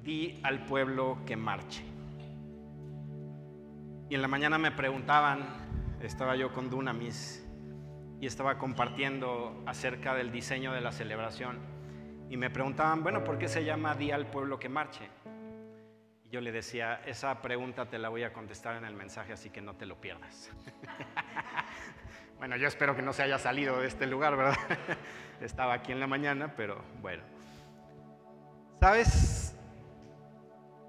di al pueblo que marche. Y en la mañana me preguntaban, estaba yo con Dunamis y estaba compartiendo acerca del diseño de la celebración, y me preguntaban, bueno, ¿por qué se llama di al pueblo que marche? Y yo le decía, esa pregunta te la voy a contestar en el mensaje, así que no te lo pierdas. Bueno, yo espero que no se haya salido de este lugar, ¿verdad? Estaba aquí en la mañana, pero bueno. ¿Sabes?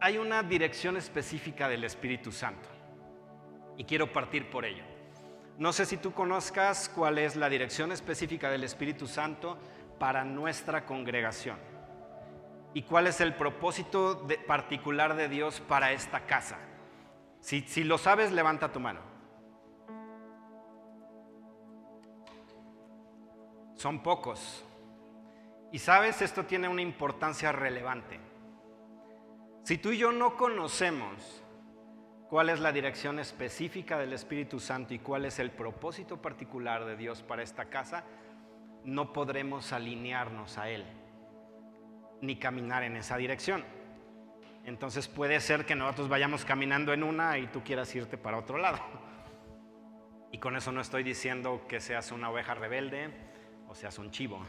Hay una dirección específica del Espíritu Santo y quiero partir por ello. No sé si tú conozcas cuál es la dirección específica del Espíritu Santo para nuestra congregación y cuál es el propósito particular de Dios para esta casa. Si lo sabes, levanta tu mano. Son pocos. Y sabes, esto tiene una importancia relevante. Si tú y yo no conocemos cuál es la dirección específica del Espíritu Santo y cuál es el propósito particular de Dios para esta casa, no podremos alinearnos a Él, ni caminar en esa dirección. Entonces puede ser que nosotros vayamos caminando en una y tú quieras irte para otro lado. Y con eso no estoy diciendo que seas una oveja rebelde o seas un chivo.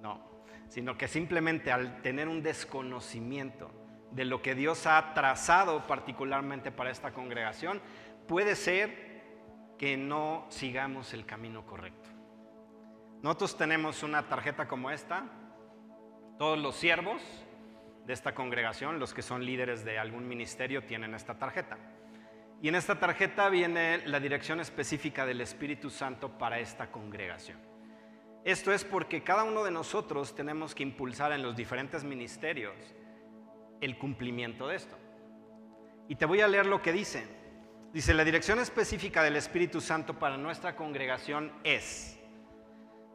No, sino que simplemente al tener un desconocimiento de lo que Dios ha trazado particularmente para esta congregación, puede ser que no sigamos el camino correcto. Nosotros tenemos una tarjeta como esta. Todos los siervos de esta congregación, los que son líderes de algún ministerio, tienen esta tarjeta. Y en esta tarjeta viene la dirección específica del Espíritu Santo para esta congregación. Esto es porque cada uno de nosotros tenemos que impulsar en los diferentes ministerios el cumplimiento de esto. Y te voy a leer lo que dice. Dice, la dirección específica del Espíritu Santo para nuestra congregación es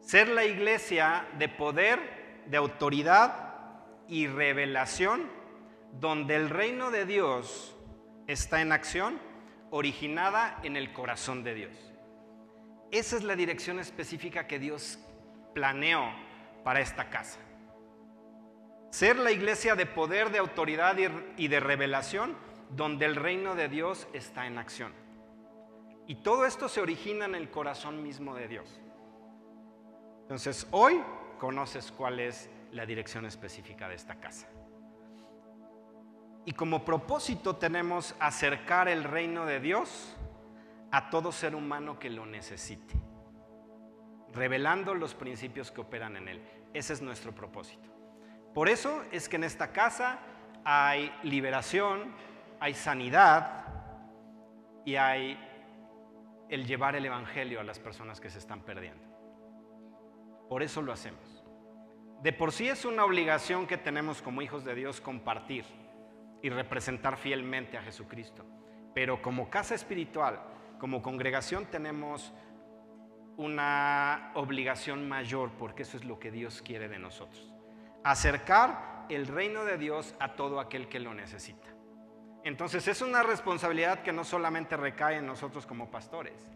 ser la iglesia de poder, de autoridad y revelación, donde el reino de Dios está en acción, originada en el corazón de Dios. Esa es la dirección específica que Dios planeó para esta casa. Ser la iglesia de poder, de autoridad y de revelación, donde el reino de Dios está en acción. Y todo esto se origina en el corazón mismo de Dios. Entonces, hoy conoces cuál es la dirección específica de esta casa. Y como propósito tenemos acercar el reino de Dios a todo ser humano que lo necesite, revelando los principios que operan en él. Ese es nuestro propósito. Por eso es que en esta casa hay liberación, hay sanidad y hay el llevar el evangelio a las personas que se están perdiendo. Por eso lo hacemos. De por sí es una obligación que tenemos como hijos de Dios compartir y representar fielmente a Jesucristo. Pero como casa espiritual, como congregación, tenemos una obligación mayor, porque eso es lo que Dios quiere de nosotros. Acercar el reino de Dios a todo aquel que lo necesita. Entonces es una responsabilidad que no solamente recae en nosotros como pastores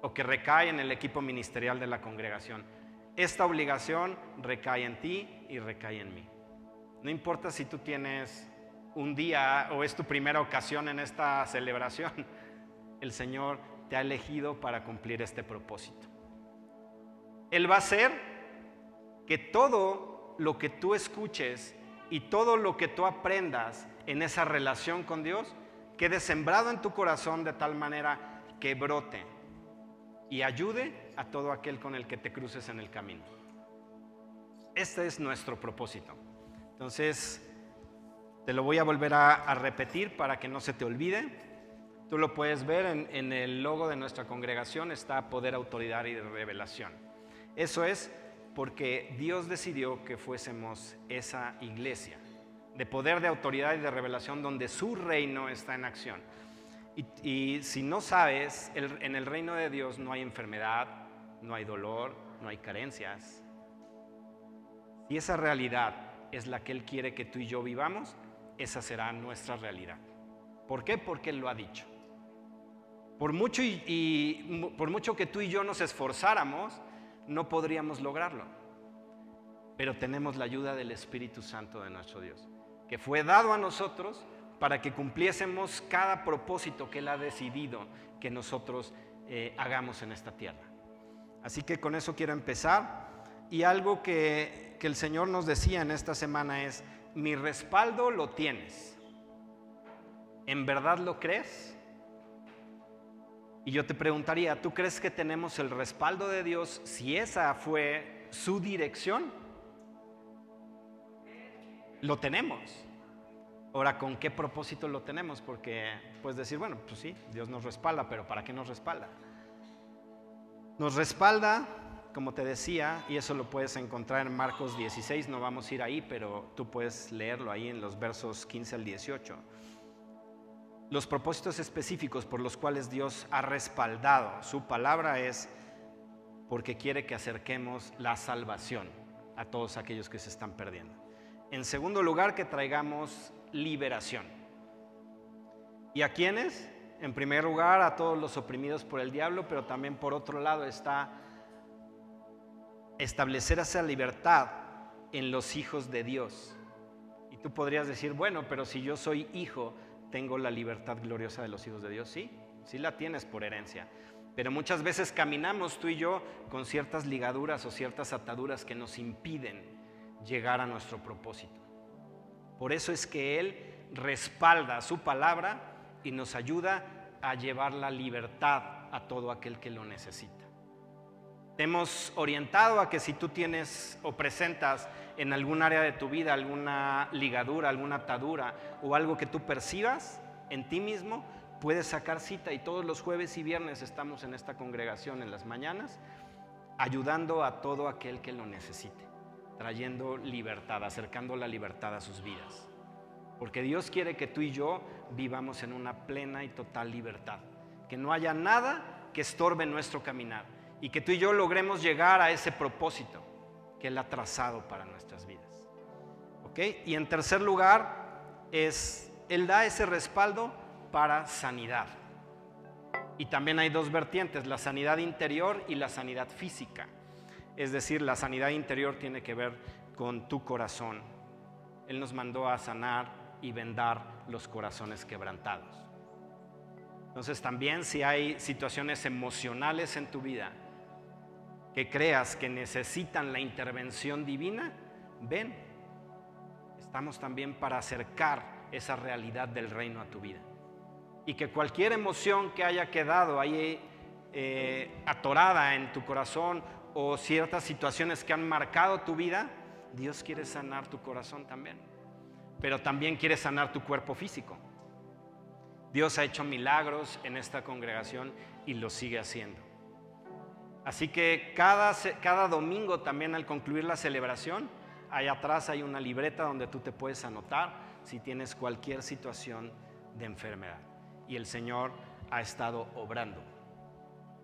o que recae en el equipo ministerial de la congregación. Esta obligación recae en ti y recae en mí. No importa si tú tienes un día o es tu primera ocasión en esta celebración, el Señor te ha elegido para cumplir este propósito. Él va a hacer que todo lo que tú escuches y todo lo que tú aprendas en esa relación con Dios quede sembrado en tu corazón de tal manera que brote y ayude a todo aquel con el que te cruces en el camino. Este es nuestro propósito. Entonces, te lo voy a volver a repetir para que no se te olvide. Tú lo puedes ver en el logo de nuestra congregación, está poder, autoridad y revelación. Eso es porque Dios decidió que fuésemos esa iglesia de poder, de autoridad y de revelación, donde su reino está en acción. Y si no sabes, en el reino de Dios no hay enfermedad, no hay dolor, no hay carencias. Si esa realidad es la que Él quiere que tú y yo vivamos, esa será nuestra realidad. ¿Por qué? Porque Él lo ha dicho. Por mucho por mucho que tú y yo nos esforzáramos, no podríamos lograrlo. Pero tenemos la ayuda del Espíritu Santo de nuestro Dios. que fue dado a nosotros para que cumpliésemos cada propósito que Él ha decidido que nosotros hagamos en esta tierra. Así que con eso quiero empezar. Y algo que el Señor nos decía en esta semana es: mi respaldo lo tienes. ¿En verdad lo crees? Y yo te preguntaría, ¿tú crees que tenemos el respaldo de Dios si esa fue su dirección? Lo tenemos. Ahora, ¿con qué propósito lo tenemos? Porque puedes decir, bueno, pues sí, Dios nos respalda, pero ¿para qué nos respalda? Nos respalda, como te decía, y eso lo puedes encontrar en Marcos 16, no vamos a ir ahí, pero tú puedes leerlo ahí en los versos 15 al 18. Los propósitos específicos por los cuales Dios ha respaldado su palabra es porque quiere que acerquemos la salvación a todos aquellos que se están perdiendo. En segundo lugar, que traigamos liberación. ¿Y a quiénes? En primer lugar, a todos los oprimidos por el diablo, pero también por otro lado está establecer esa libertad en los hijos de Dios. Y tú podrías decir, bueno, pero si yo soy hijo, ¿tengo la libertad gloriosa de los hijos de Dios? Sí, sí la tienes por herencia. Pero muchas veces caminamos tú y yo con ciertas ligaduras o ciertas ataduras que nos impiden llegar a nuestro propósito. Por eso es que Él respalda su palabra y nos ayuda a llevar la libertad a todo aquel que lo necesita. Te hemos orientado a que si tú tienes o presentas en algún área de tu vida alguna ligadura, alguna atadura o algo que tú percibas en ti mismo, puedes sacar cita, y todos los jueves y viernes estamos en esta congregación en las mañanas ayudando a todo aquel que lo necesite, trayendo libertad, acercando la libertad a sus vidas. Porque Dios quiere que tú y yo vivamos en una plena y total libertad, que no haya nada que estorbe nuestro caminar y que tú y yo logremos llegar a ese propósito que Él ha trazado para nuestras vidas. ¿Ok? Y en tercer lugar, Él da ese respaldo para sanidad. Y también hay dos vertientes, la sanidad interior y la sanidad física. Es decir, la sanidad interior tiene que ver con tu corazón. Él nos mandó a sanar y vendar los corazones quebrantados. Entonces también, si hay situaciones emocionales en tu vida que creas que necesitan la intervención divina, ven. Estamos también para acercar esa realidad del reino a tu vida. Y que cualquier emoción que haya quedado ahí atorada en tu corazón, o ciertas situaciones que han marcado tu vida, Dios quiere sanar tu corazón también. Pero también quiere sanar tu cuerpo físico. Dios ha hecho milagros en esta congregación y lo sigue haciendo. Así que cada domingo también, al concluir la celebración, allá atrás hay una libreta donde tú te puedes anotar si tienes cualquier situación de enfermedad. Y el Señor ha estado obrando.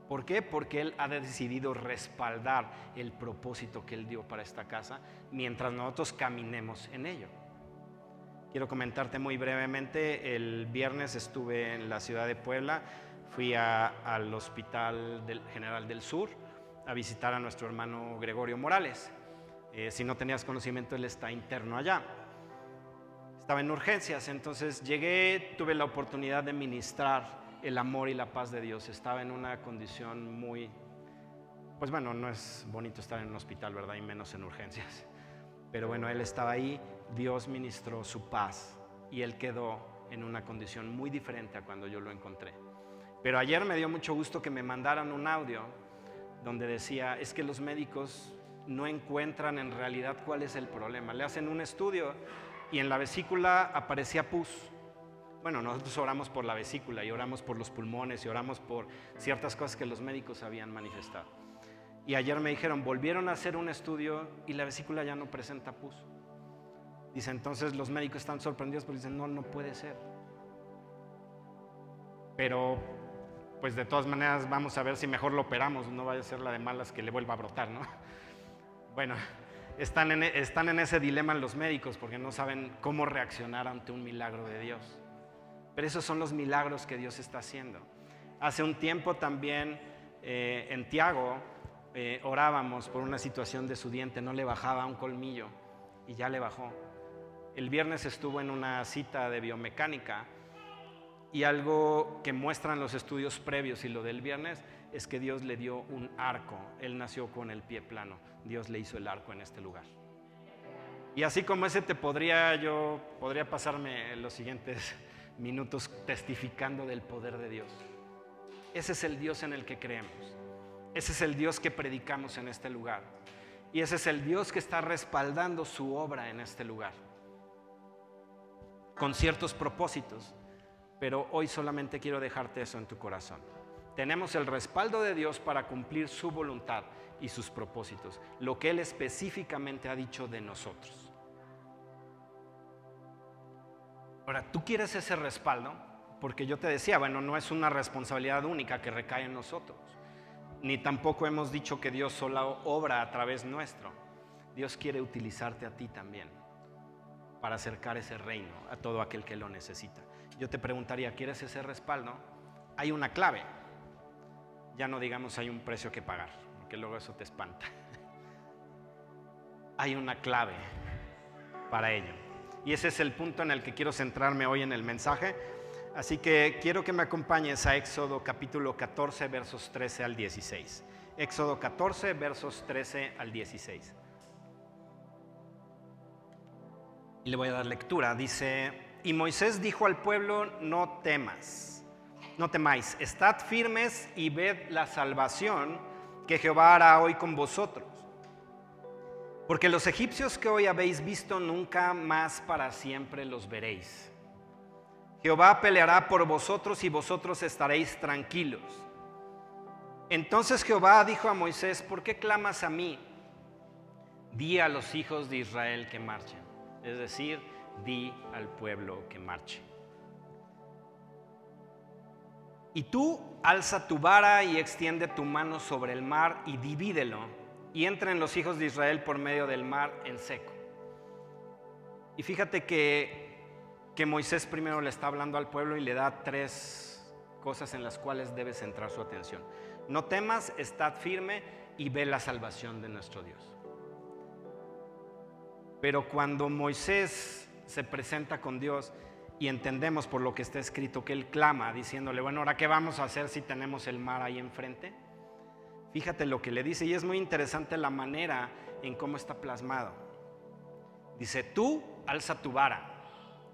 ¿Por qué? Porque Él ha decidido respaldar el propósito que Él dio para esta casa mientras nosotros caminemos en ello. Quiero comentarte muy brevemente, el viernes estuve en la ciudad de Puebla, fui al Hospital General del Sur a visitar a nuestro hermano Gregorio Morales. Si no tenías conocimiento, él está interno allá. Estaba en urgencias, entonces llegué, tuve la oportunidad de ministrar el amor y la paz de Dios. Estaba en una condición muy, pues bueno, no es bonito estar en un hospital, ¿verdad? Y menos en urgencias. Pero bueno, él estaba ahí, Dios ministró su paz y él quedó en una condición muy diferente a cuando yo lo encontré. Pero ayer me dio mucho gusto que me mandaran un audio donde decía, es que los médicos no encuentran en realidad cuál es el problema. Le hacen un estudio y en la vesícula aparecía pus. Bueno, nosotros oramos por la vesícula y oramos por los pulmones y oramos por ciertas cosas que los médicos habían manifestado. Y ayer me dijeron, volvieron a hacer un estudio y la vesícula ya no presenta pus. Dice, entonces los médicos están sorprendidos porque dicen, no puede ser. Pero, pues de todas maneras vamos a ver si mejor lo operamos, no vaya a ser la de malas que le vuelva a brotar, ¿no? Bueno, están en ese dilema los médicos porque no saben cómo reaccionar ante un milagro de Dios. Pero esos son los milagros que Dios está haciendo. Hace un tiempo también en Tiago orábamos por una situación de su diente, no le bajaba un colmillo y ya le bajó. El viernes estuvo en una cita de biomecánica y algo que muestran los estudios previos y lo del viernes es que Dios le dio un arco. Él nació con el pie plano. Dios le hizo el arco en este lugar. Y así como ese podría pasarme los siguientes minutos testificando del poder de Dios. Ese es el Dios en el que creemos. Ese es el Dios que predicamos en este lugar. Y ese es el Dios que está respaldando su obra en este lugar, con ciertos propósitos. Pero hoy solamente quiero dejarte eso en tu corazón. Tenemos el respaldo de Dios para cumplir su voluntad y sus propósitos, lo que Él específicamente ha dicho de nosotros. Ahora, ¿tú quieres ese respaldo? Porque yo te decía, bueno, no es una responsabilidad única que recae en nosotros, ni tampoco hemos dicho que Dios solo obra a través nuestro. Dios quiere utilizarte a ti también para acercar ese reino a todo aquel que lo necesita. Yo te preguntaría, ¿quieres ese respaldo? Hay una clave. Ya no digamos hay un precio que pagar, porque luego eso te espanta. Hay una clave para ello. Y ese es el punto en el que quiero centrarme hoy en el mensaje. Así que quiero que me acompañes a Éxodo capítulo 14, versos 13 al 16. Éxodo 14, versos 13 al 16. Y le voy a dar lectura. Dice: y Moisés dijo al pueblo: no temáis, estad firmes y ved la salvación que Jehová hará hoy con vosotros. Porque los egipcios que hoy habéis visto, nunca más para siempre los veréis. Jehová peleará por vosotros y vosotros estaréis tranquilos. Entonces Jehová dijo a Moisés: ¿por qué clamas a mí? Di a los hijos de Israel que marchen. Es decir, di al pueblo que marche. Y tú alza tu vara y extiende tu mano sobre el mar y divídelo, y entren los hijos de Israel por medio del mar en seco. Y fíjate que Moisés primero le está hablando al pueblo y le da 3 cosas en las cuales debe centrar su atención. No temas, estad firme y ve la salvación de nuestro Dios. Pero cuando Moisés se presenta con Dios y entendemos por lo que está escrito que él clama diciéndole: bueno, ¿ahora qué vamos a hacer si tenemos el mar ahí enfrente? Fíjate lo que le dice, y es muy interesante la manera en cómo está plasmado. Dice: tú alza tu vara.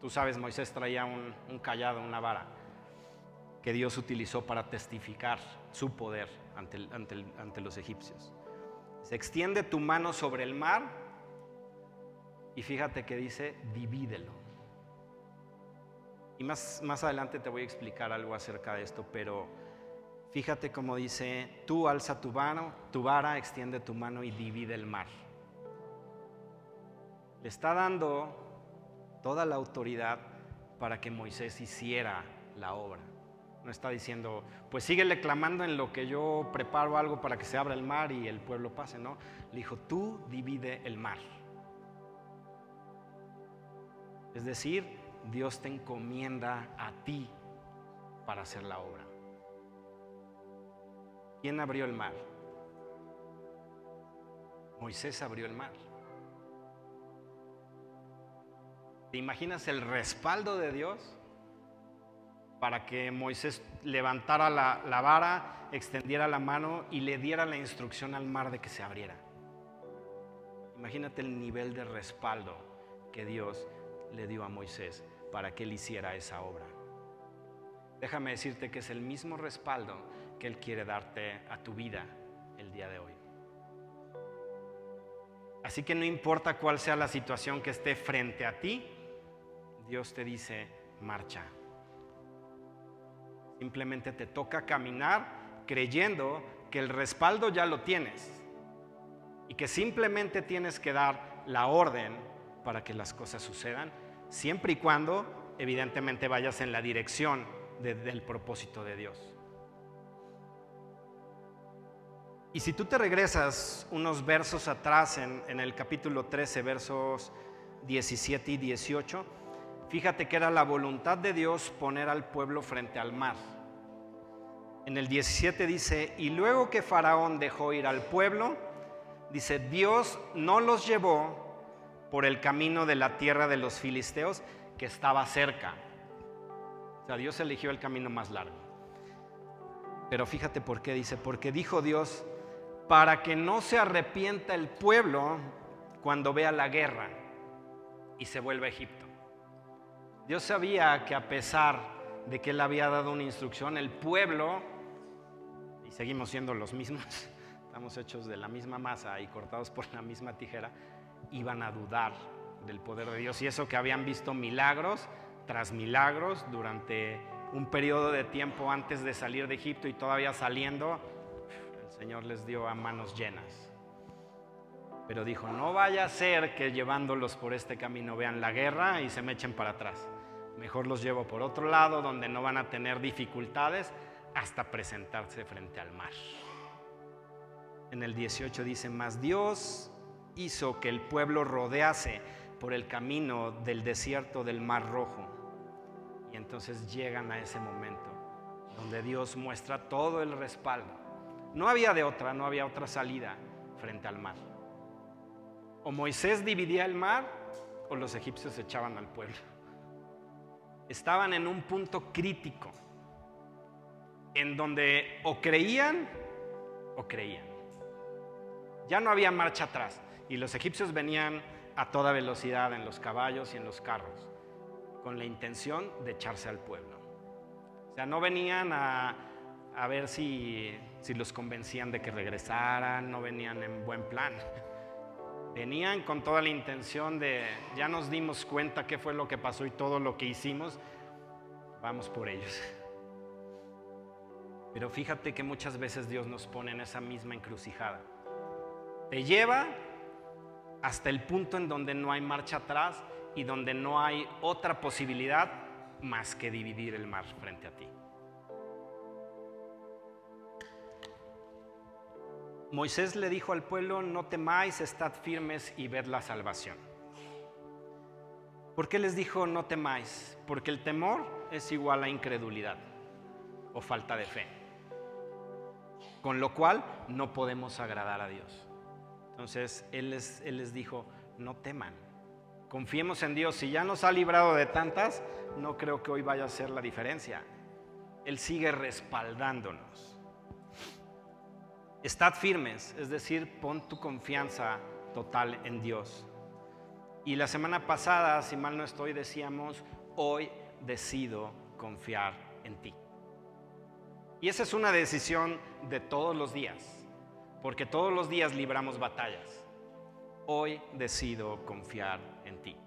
Tú sabes, Moisés traía un cayado, una vara que Dios utilizó para testificar su poder ante los egipcios. Se extiende tu mano sobre el mar y fíjate que dice: divídelo. Y más adelante te voy a explicar algo acerca de esto, pero fíjate cómo dice: tú alza tu vara, extiende tu mano y divide el mar. Le está dando toda la autoridad para que Moisés hiciera la obra. No está diciendo: pues síguele clamando en lo que yo preparo algo para que se abra el mar y el pueblo pase. No, le dijo: tú divide el mar. Es decir, Dios te encomienda a ti para hacer la obra. ¿Quién abrió el mar? Moisés abrió el mar. ¿Te imaginas el respaldo de Dios para que Moisés levantara la vara, extendiera la mano y le diera la instrucción al mar de que se abriera? Imagínate el nivel de respaldo que Dios le dio a Moisés para que él hiciera esa obra. Déjame decirte que es el mismo respaldo que Él quiere darte a tu vida el día de hoy. Así que no importa cuál sea la situación que esté frente a ti, Dios te dice: marcha. Simplemente te toca caminar creyendo que el respaldo ya lo tienes y que simplemente tienes que dar la orden para que las cosas sucedan, siempre y cuando evidentemente vayas en la dirección del propósito de Dios. Y si tú te regresas unos versos atrás en el capítulo 13, versos 17 y 18, fíjate que era la voluntad de Dios poner al pueblo frente al mar. En el 17 dice: y luego que Faraón dejó ir al pueblo, dice, Dios no los llevó por el camino de la tierra de los filisteos que estaba cerca. O sea, Dios eligió el camino más largo. Pero fíjate por qué dice, porque dijo Dios, para que no se arrepienta el pueblo cuando vea la guerra y se vuelva a Egipto. Dios sabía que a pesar de que Él había dado una instrucción, el pueblo, y seguimos siendo los mismos, estamos hechos de la misma masa y cortados por la misma tijera, iban a dudar del poder de Dios. Y eso que habían visto milagros tras milagros durante un periodo de tiempo antes de salir de Egipto y todavía saliendo, el Señor les dio a manos llenas. Pero dijo, no vaya a ser que llevándolos por este camino vean la guerra y se me echen para atrás. Mejor los llevo por otro lado donde no van a tener dificultades hasta presentarse frente al mar. En el 18 dice, mas Dios hizo que el pueblo rodease por el camino del desierto del Mar Rojo. Y entonces llegan a ese momento donde Dios muestra todo el respaldo. No había otra salida frente al mar. O Moisés dividía el mar o los egipcios echaban al pueblo. Estaban en un punto crítico en donde o creían o creían. Ya no había marcha atrás y los egipcios venían a toda velocidad en los caballos y en los carros con la intención de echarse al pueblo. O sea, no venían a ver si los convencían de que regresaran, no venían en buen plan. Venían con toda la intención de, ya nos dimos cuenta qué fue lo que pasó y todo lo que hicimos, vamos por ellos. Pero fíjate que muchas veces Dios nos pone en esa misma encrucijada. Te lleva hasta el punto en donde no hay marcha atrás y donde no hay otra posibilidad más que dividir el mar frente a ti. Moisés le dijo al pueblo, no temáis, estad firmes y ved la salvación. ¿Por qué les dijo no temáis? Porque el temor es igual a incredulidad o falta de fe, con lo cual no podemos agradar a Dios. Entonces Él les dijo, no teman, confiemos en Dios. Si ya nos ha librado de tantas, no creo que hoy vaya a ser la diferencia. Él sigue respaldándonos. Estad firmes, es decir, pon tu confianza total en Dios. Y la semana pasada, si mal no estoy, decíamos, hoy decido confiar en ti. Y esa es una decisión de todos los días, porque todos los días libramos batallas. Hoy decido confiar en ti.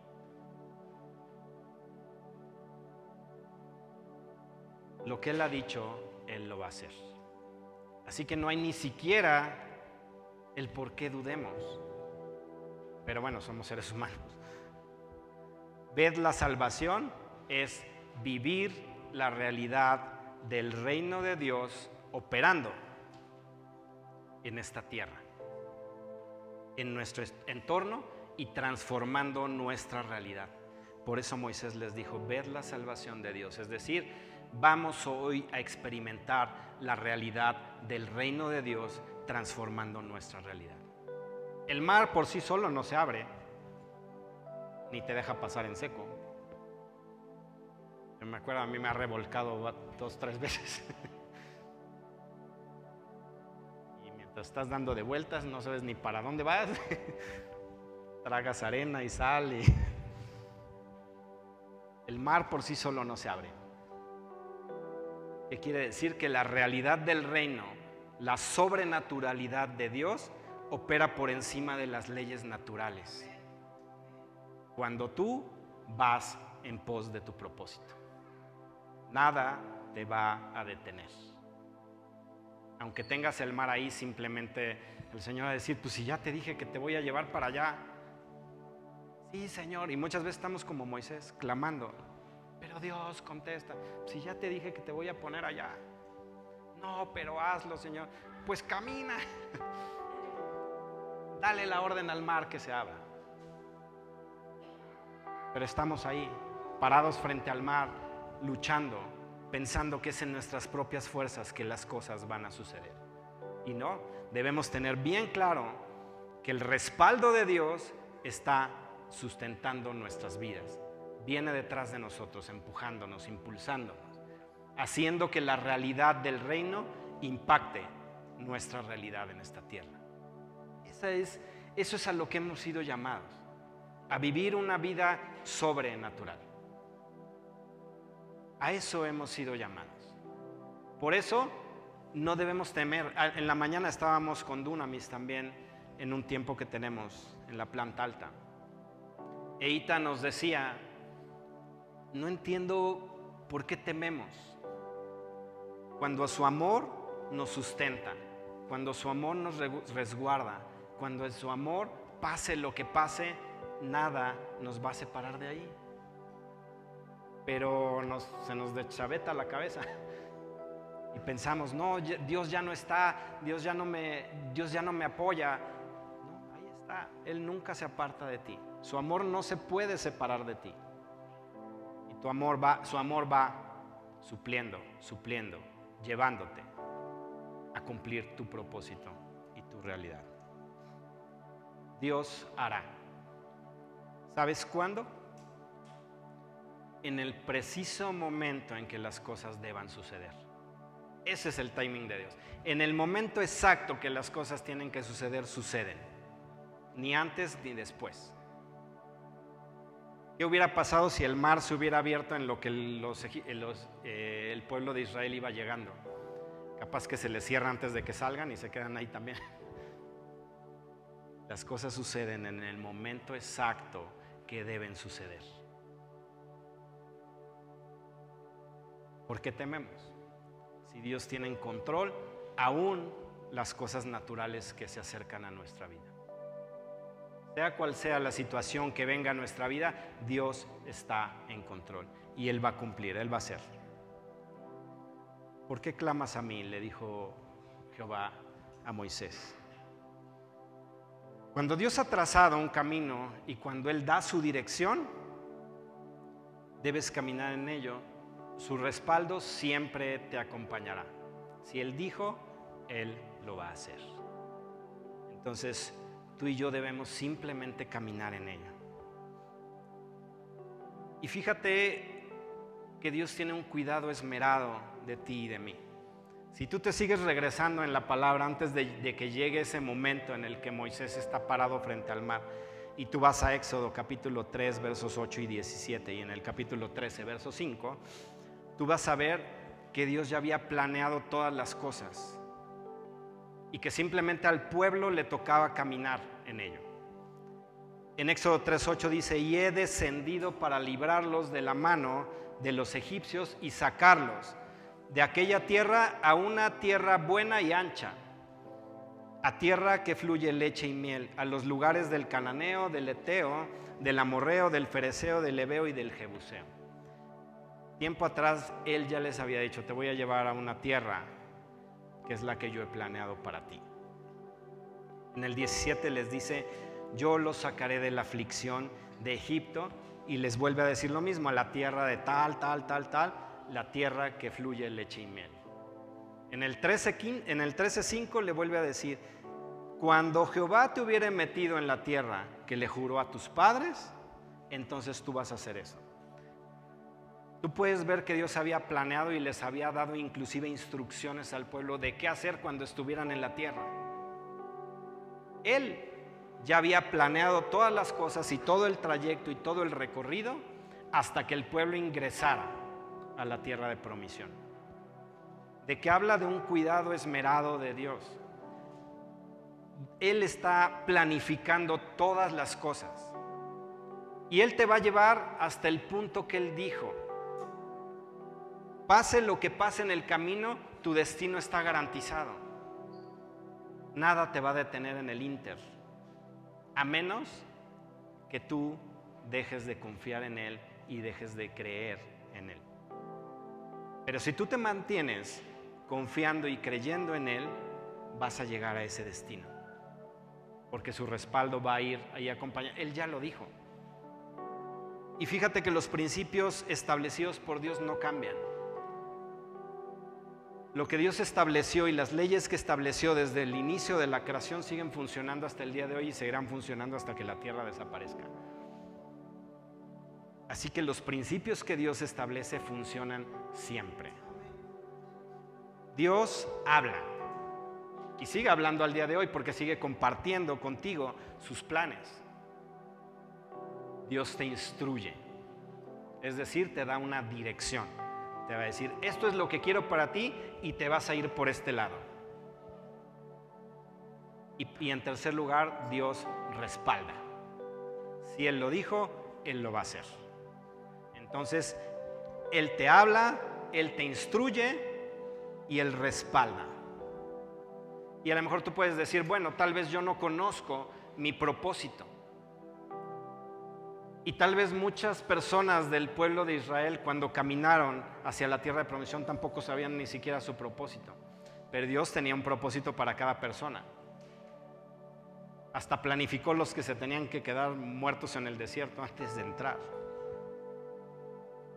Lo que Él ha dicho, Él lo va a hacer. Así que no hay ni siquiera el por qué dudemos. Pero bueno, somos seres humanos. Ved la salvación es vivir la realidad del reino de Dios operando en esta tierra, en nuestro entorno y transformando nuestra realidad. Por eso Moisés les dijo, ved la salvación de Dios, es decir, vamos hoy a experimentar la realidad del reino de Dios transformando nuestra realidad. El mar por sí solo no se abre, ni te deja pasar en seco. Yo me acuerdo, a mí me ha revolcado 2 o 3 veces. Y mientras estás dando de vueltas, no sabes ni para dónde vas. Tragas arena y sal. El mar por sí solo no se abre. ¿Qué quiere decir? Que la realidad del reino, la sobrenaturalidad de Dios, opera por encima de las leyes naturales. Cuando tú vas en pos de tu propósito, nada te va a detener. Aunque tengas el mar ahí, simplemente el Señor va a decir, pues si ya te dije que te voy a llevar para allá. Sí, Señor. Y muchas veces estamos como Moisés, clamando. Pero Dios contesta, si ya te dije que te voy a poner allá. No, pero hazlo, Señor. Pues camina. Dale la orden al mar que se abra. Pero estamos ahí, parados frente al mar, luchando, pensando que es en nuestras propias fuerzas que las cosas van a suceder. Y no, debemos tener bien claro que el respaldo de Dios está sustentando nuestras vidas. Viene detrás de nosotros, empujándonos, impulsándonos, haciendo que la realidad del reino impacte nuestra realidad en esta tierra. Eso es a lo que hemos sido llamados, a vivir una vida sobrenatural. A eso hemos sido llamados. Por eso no debemos temer. En la mañana estábamos con Dunamis también en un tiempo que tenemos en la planta alta. Eita nos decía, no entiendo por qué tememos cuando su amor nos sustenta, cuando su amor nos resguarda, cuando en su amor, pase lo que pase, nada nos va a separar de ahí. Pero se nos deschaveta la cabeza y pensamos, no, Dios ya no está, Dios ya no me apoya. No, ahí está, Él nunca se aparta de ti. Su amor no se puede separar de ti. Y su amor va supliendo, llevándote a cumplir tu propósito y tu realidad. Dios hará. ¿Sabes cuándo? En el preciso momento en que las cosas deban suceder. Ese es el timing de Dios. En el momento exacto que las cosas tienen que suceder, suceden. Ni antes ni después. ¿Qué hubiera pasado si el mar se hubiera abierto en lo que el pueblo de Israel iba llegando? Capaz que se les cierra antes de que salgan y se quedan ahí también. Las cosas suceden en el momento exacto que deben suceder. ¿Por qué tememos? Si Dios tiene en control aún las cosas naturales que se acercan a nuestra vida. Sea cual sea la situación que venga a nuestra vida, Dios está en control y Él va a cumplir, Él va a hacer. ¿Por qué clamas a mí?, le dijo Jehová a Moisés. Cuando Dios ha trazado un camino y cuando Él da su dirección, debes caminar en ello. Su respaldo siempre te acompañará. Si Él dijo, Él lo va a hacer. Entonces, tú y yo debemos simplemente caminar en ello. Y fíjate que Dios tiene un cuidado esmerado de ti y de mí. Si tú te sigues regresando en la palabra antes de que llegue ese momento en el que Moisés está parado frente al mar, y tú vas a Éxodo capítulo 3 versos 8 y 17 y en el capítulo 13 verso 5, tú vas a ver que Dios ya había planeado todas las cosas y que simplemente al pueblo le tocaba caminar en ello. En Éxodo 3:8 dice, y he descendido para librarlos de la mano de los egipcios y sacarlos de aquella tierra a una tierra buena y ancha, a tierra que fluye leche y miel, a los lugares del cananeo, del eteo, del amorreo, del fereceo, del heveo y del jebuseo. Tiempo atrás Él ya les había dicho, te voy a llevar a una tierra que es la que yo he planeado para ti. En el 17 les dice, yo los sacaré de la aflicción de Egipto, y les vuelve a decir lo mismo, a la tierra de tal, la tierra que fluye leche y miel. En el 13:5 le vuelve a decir, cuando Jehová te hubiere metido en la tierra que le juró a tus padres, entonces tú vas a hacer eso. Tú puedes ver que Dios había planeado y les había dado inclusive instrucciones al pueblo de qué hacer cuando estuvieran en la tierra. Él ya había planeado todas las cosas y todo el trayecto y todo el recorrido hasta que el pueblo ingresara a la tierra de promisión. De que habla de un cuidado esmerado de Dios. Él está planificando todas las cosas y Él te va a llevar hasta el punto que Él dijo. Pase lo que pase en el camino, tu destino está garantizado. Nada te va a detener en el ínter, a menos que tú dejes de confiar en Él y dejes de creer en Él. Pero si tú te mantienes confiando y creyendo en Él, vas a llegar a ese destino, porque su respaldo va a ir ahí acompañado. Él ya lo dijo. Y fíjate que los principios establecidos por Dios no cambian. Lo que Dios estableció y las leyes que estableció desde el inicio de la creación siguen funcionando hasta el día de hoy y seguirán funcionando hasta que la tierra desaparezca. Así que los principios que Dios establece funcionan siempre. Dios habla y sigue hablando al día de hoy porque sigue compartiendo contigo sus planes. Dios te instruye, es decir, te da una dirección. Te va a decir, esto es lo que quiero para ti y te vas a ir por este lado. Y en tercer lugar, Dios respalda. Si Él lo dijo, Él lo va a hacer. Entonces, Él te habla, Él te instruye y Él respalda. Y a lo mejor tú puedes decir, bueno, tal vez yo no conozco mi propósito. Y tal vez muchas personas del pueblo de Israel cuando caminaron hacia la tierra de promesión tampoco sabían ni siquiera su propósito. Pero Dios tenía un propósito para cada persona. Hasta planificó los que se tenían que quedar muertos en el desierto antes de entrar.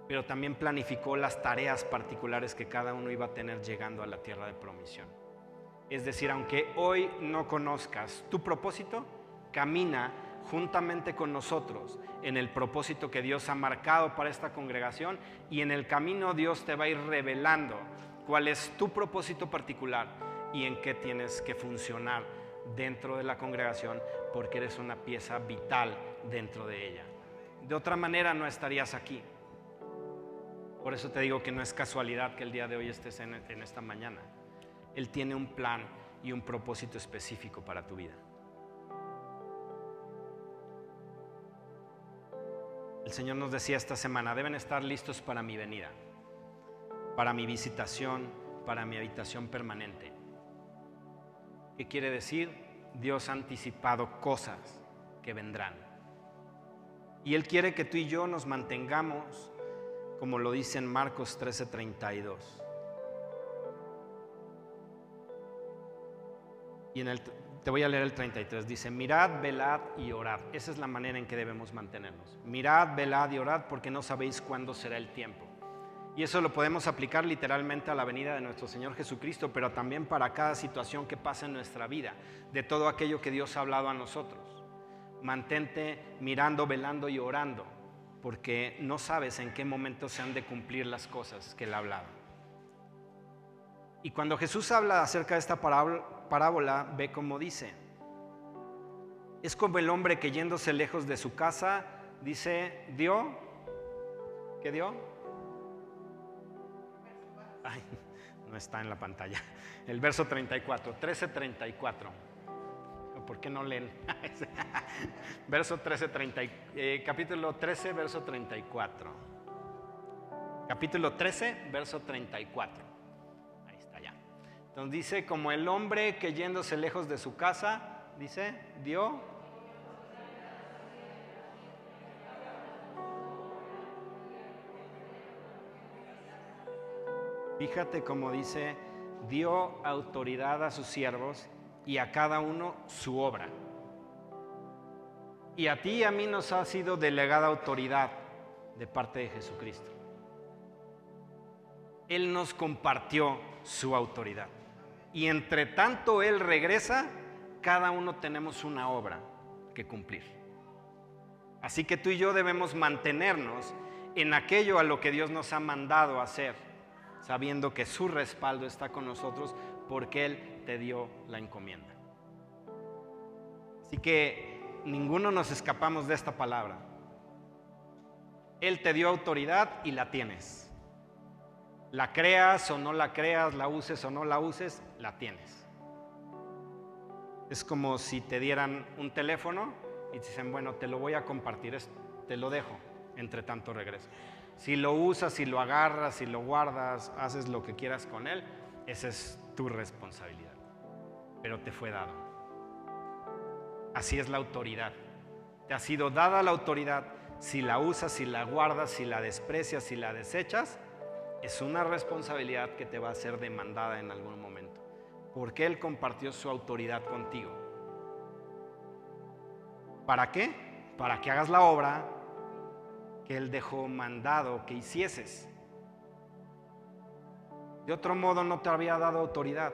Pero también planificó las tareas particulares que cada uno iba a tener llegando a la tierra de promisión. Es decir, aunque hoy no conozcas tu propósito, camina juntamente con nosotros en el propósito que Dios ha marcado para esta congregación, y en el camino Dios te va a ir revelando cuál es tu propósito particular y en qué tienes que funcionar dentro de la congregación, porque eres una pieza vital dentro de ella. De otra manera no estarías aquí. Por eso te digo que no es casualidad que el día de hoy estés en esta mañana. Él tiene un plan y un propósito específico para tu vida. El Señor nos decía esta semana, deben estar listos para mi venida, para mi visitación, para mi habitación permanente. ¿Qué quiere decir? Dios ha anticipado cosas que vendrán. Y Él quiere que tú y yo nos mantengamos, como lo dice en Marcos 13:32. Y te voy a leer el 33. Dice, mirad, velad y orad. Esa es la manera en que debemos mantenernos. Mirad, velad y orad, porque no sabéis cuándo será el tiempo. Y eso lo podemos aplicar literalmente a la venida de nuestro Señor Jesucristo, pero también para cada situación que pasa en nuestra vida, de todo aquello que Dios ha hablado a nosotros. Mantente mirando, velando y orando, porque no sabes en qué momento se han de cumplir las cosas que Él ha hablado. Y cuando Jesús habla acerca de esta parábola, ve cómo dice. Es como el hombre que yéndose lejos de su casa, dice, dio. ¿Qué dio? Ay, no está en la pantalla. El verso 34, 13:34. ¿Por qué no leen? Verso 13, capítulo 13, verso 34. Capítulo 13, verso 34. Ahí está ya. Entonces dice, como el hombre que yéndose lejos de su casa, dice, dio. Fíjate cómo dice, dio autoridad a sus siervos y a cada uno su obra. Y a ti y a mí nos ha sido delegada autoridad de parte de Jesucristo. Él nos compartió su autoridad. Y entre tanto Él regresa, cada uno tenemos una obra que cumplir. Así que tú y yo debemos mantenernos en aquello a lo que Dios nos ha mandado hacer, sabiendo que su respaldo está con nosotros porque Él te dio la encomienda. Así que ninguno nos escapamos de esta palabra. Él te dio autoridad y la tienes. La creas o no la creas, la uses o no la uses, la tienes. Es como si te dieran un teléfono y te dicen, bueno, te lo voy a compartir, te lo dejo, entre tanto regreso. Si lo usas, si lo agarras, si lo guardas, haces lo que quieras con él, esa es tu responsabilidad. Pero te fue dado. Así es la autoridad. Te ha sido dada la autoridad. Si la usas, si la guardas, si la desprecias, si la desechas, es una responsabilidad que te va a ser demandada en algún momento. Porque Él compartió su autoridad contigo. ¿Para qué? Para que hagas la obra que Él dejó mandado que hicieses. De otro modo no te habría dado autoridad,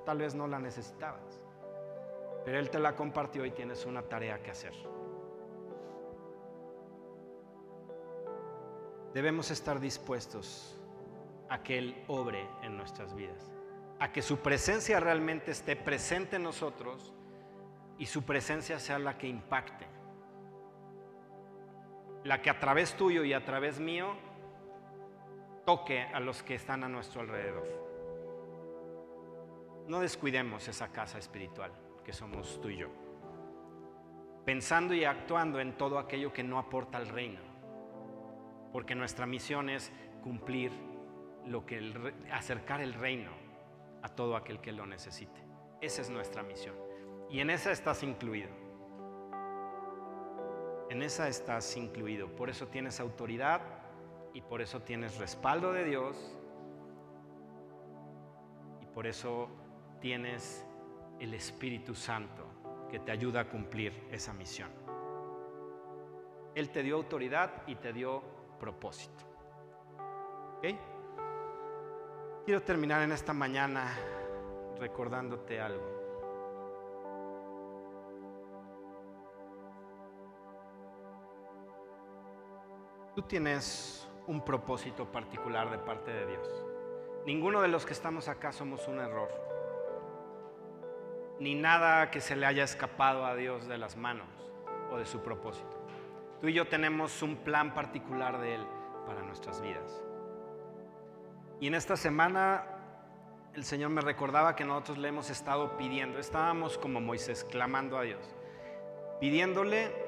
tal vez no la necesitabas, pero Él te la compartió y tienes una tarea que hacer. debemos estar dispuestos a que Él obre en nuestras vidas, a que su presencia realmente esté presente en nosotros y su presencia sea la que impacte, la que a través tuyo y a través mío toque a los que están a nuestro alrededor. No descuidemos esa casa espiritual que somos tú y yo, pensando y actuando en todo aquello que no aporta al reino, porque nuestra misión es cumplir acercar el reino a todo aquel que lo necesite. Esa es nuestra misión y en esa estás incluido. En esa estás incluido, por eso tienes autoridad y por eso tienes respaldo de Dios y por eso tienes el Espíritu Santo que te ayuda a cumplir esa misión. Él te dio autoridad y te dio propósito. ¿Ok? Quiero terminar en esta mañana recordándote algo. Tú tienes un propósito particular de parte de Dios. Ninguno de los que estamos acá somos un error, ni nada que se le haya escapado a Dios de las manos o de su propósito. Tú y yo tenemos un plan particular de Él para nuestras vidas. Y en esta semana el Señor me recordaba que nosotros le hemos estado pidiendo, estábamos como Moisés clamando a Dios, pidiéndole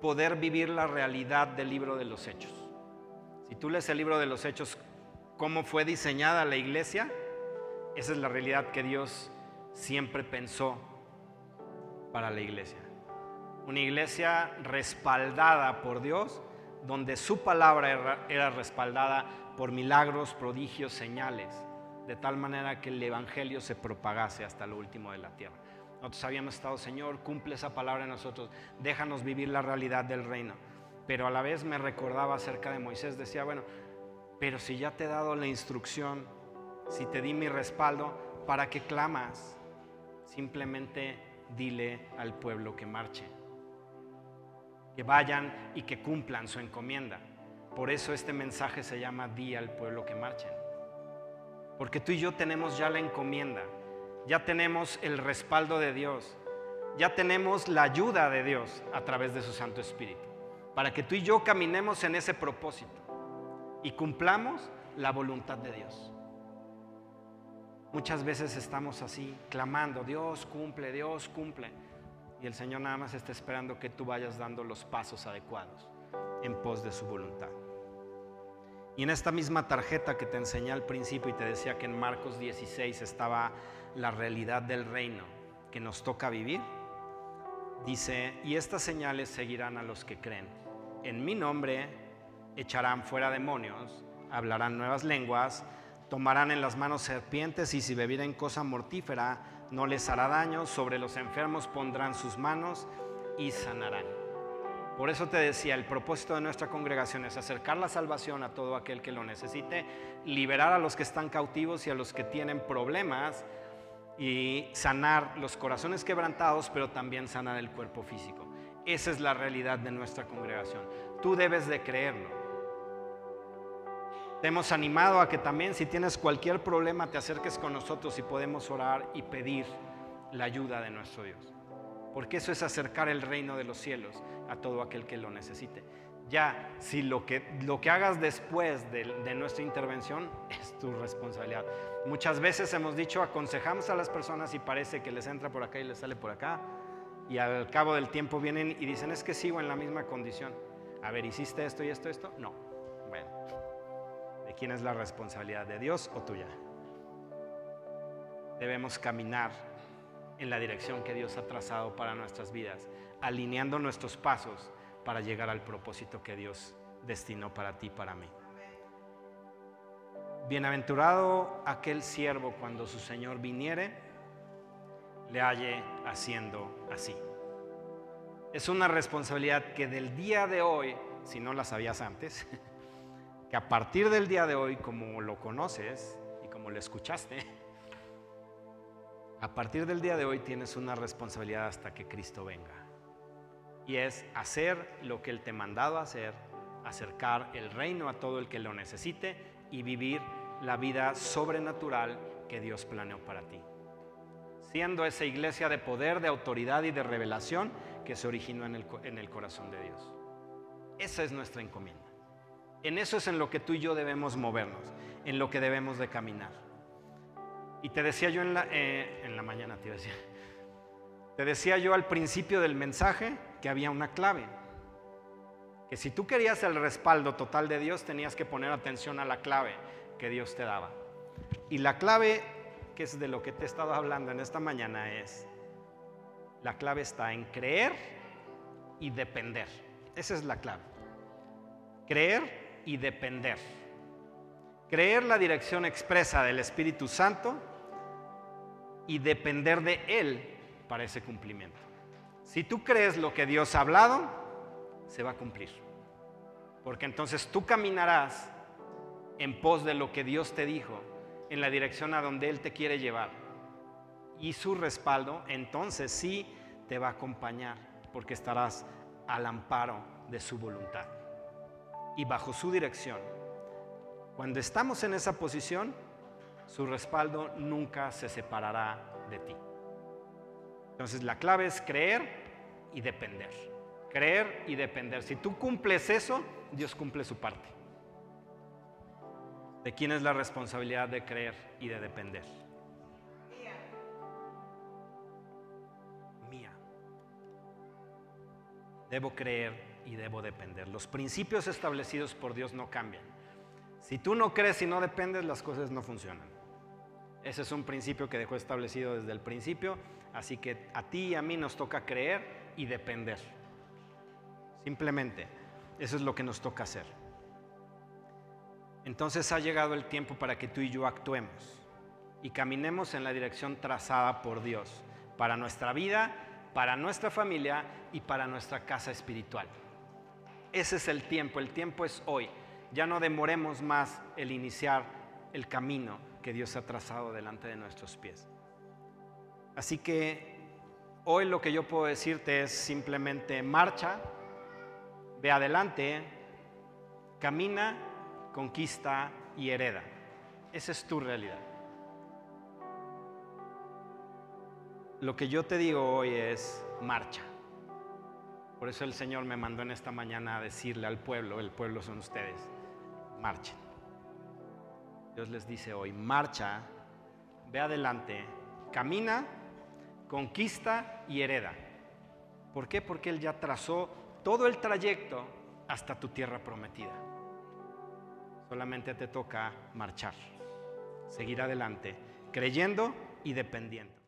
poder vivir la realidad del libro de los Hechos. Si tú lees el libro de los Hechos, cómo fue diseñada la iglesia, esa es la realidad que Dios siempre pensó para la iglesia. Una iglesia respaldada por Dios, donde su palabra era respaldada por milagros, prodigios, señales, de tal manera que el evangelio se propagase hasta lo último de la tierra. Nosotros habíamos estado, Señor, cumple esa palabra en nosotros, déjanos vivir la realidad del reino. Pero a la vez me recordaba acerca de Moisés, decía, bueno, pero si ya te he dado la instrucción, si te di mi respaldo, ¿para qué clamas? Simplemente dile al pueblo que marche, que vayan y que cumplan su encomienda. Por eso este mensaje se llama Di al pueblo que marchen. Porque tú y yo tenemos ya la encomienda. Ya tenemos el respaldo de Dios, ya tenemos la ayuda de Dios a través de su Santo Espíritu, para que tú y yo caminemos en ese propósito y cumplamos la voluntad de Dios. Muchas veces estamos así, clamando, Dios cumple, y el Señor nada más está esperando que tú vayas dando los pasos adecuados en pos de su voluntad. Y en esta misma tarjeta que te enseñé al principio y te decía que en Marcos 16 estaba la realidad del reino que nos toca vivir, dice, y estas señales seguirán a los que creen. En mi nombre echarán fuera demonios, hablarán nuevas lenguas, tomarán en las manos serpientes y si bebieren cosa mortífera no les hará daño, sobre los enfermos pondrán sus manos y sanarán. Por eso te decía, el propósito de nuestra congregación es acercar la salvación a todo aquel que lo necesite, liberar a los que están cautivos y a los que tienen problemas y sanar los corazones quebrantados, pero también sanar el cuerpo físico. Esa es la realidad de nuestra congregación. Tú debes de creerlo. Te hemos animado a que también si tienes cualquier problema te acerques con nosotros y podemos orar y pedir la ayuda de nuestro Dios. Porque eso es acercar el reino de los cielos a todo aquel que lo necesite. Ya, si lo que hagas después de nuestra intervención es tu responsabilidad. Muchas veces hemos dicho, aconsejamos a las personas y parece que les entra por acá y les sale por acá. Y al cabo del tiempo vienen y dicen, es que sigo en la misma condición. A ver, ¿hiciste esto y esto, esto? No. Bueno, ¿de quién es la responsabilidad? ¿De Dios o tuya? Debemos caminar en la dirección que Dios ha trazado para nuestras vidas, alineando nuestros pasos para llegar al propósito que Dios destinó para ti y para mí. Bienaventurado aquel siervo cuando su Señor viniere, le halle haciendo así. Es una responsabilidad que del día de hoy, si no la sabías antes, que a partir del día de hoy, como lo conoces y como lo escuchaste, a partir del día de hoy tienes una responsabilidad hasta que Cristo venga. Y es hacer lo que Él te ha mandado a hacer acercar el reino a todo el que lo necesite y vivir la vida sobrenatural que Dios planeó para ti, siendo esa iglesia de poder, de autoridad y de revelación que se originó en el corazón de Dios. Esa es nuestra encomienda. En eso es en lo que tú y yo debemos movernos, en lo que debemos de caminar. Y te decía yo en la mañana, te decía yo al principio del mensaje que había una clave, que si tú querías el respaldo total de Dios, tenías que poner atención a la clave que Dios te daba. Y la clave, que es de lo que te he estado hablando en esta mañana, la clave está en creer y depender. Esa es la clave. Creer y depender. Creer la dirección expresa del Espíritu Santo y depender de Él para ese cumplimiento. Si tú crees lo que Dios ha hablado, se va a cumplir. Porque entonces tú caminarás en pos de lo que Dios te dijo, en la dirección a donde Él te quiere llevar. Y su respaldo entonces sí te va a acompañar, porque estarás al amparo de su voluntad y bajo su dirección. Cuando estamos en esa posición, su respaldo nunca se separará de ti. Entonces la clave es creer y depender. Creer y depender. Si tú cumples eso, Dios cumple su parte. ¿De quién es la responsabilidad de creer y de depender? Mía. Debo creer y debo depender. Los principios establecidos por Dios no cambian. Si tú no crees y no dependes, las cosas no funcionan. Ese es un principio que dejó establecido desde el principio, así que a ti y a mí nos toca creer y depender. Simplemente, eso es lo que nos toca hacer. Entonces ha llegado el tiempo para que tú y yo actuemos y caminemos en la dirección trazada por Dios para nuestra vida, para nuestra familia y para nuestra casa espiritual. Ese es el tiempo es hoy. Ya no demoremos más el iniciar el camino que Dios ha trazado delante de nuestros pies. Así que hoy lo que yo puedo decirte es simplemente marcha, ve adelante, camina, conquista y hereda. Esa es tu realidad. Lo que yo te digo hoy es marcha. Por eso el Señor me mandó en esta mañana a decirle al pueblo, el pueblo son ustedes, marchen. Dios les dice hoy, marcha, ve adelante, camina, conquista y hereda. ¿Por qué? Porque Él ya trazó todo el trayecto hasta tu tierra prometida. Solamente te toca marchar, seguir adelante, creyendo y dependiendo.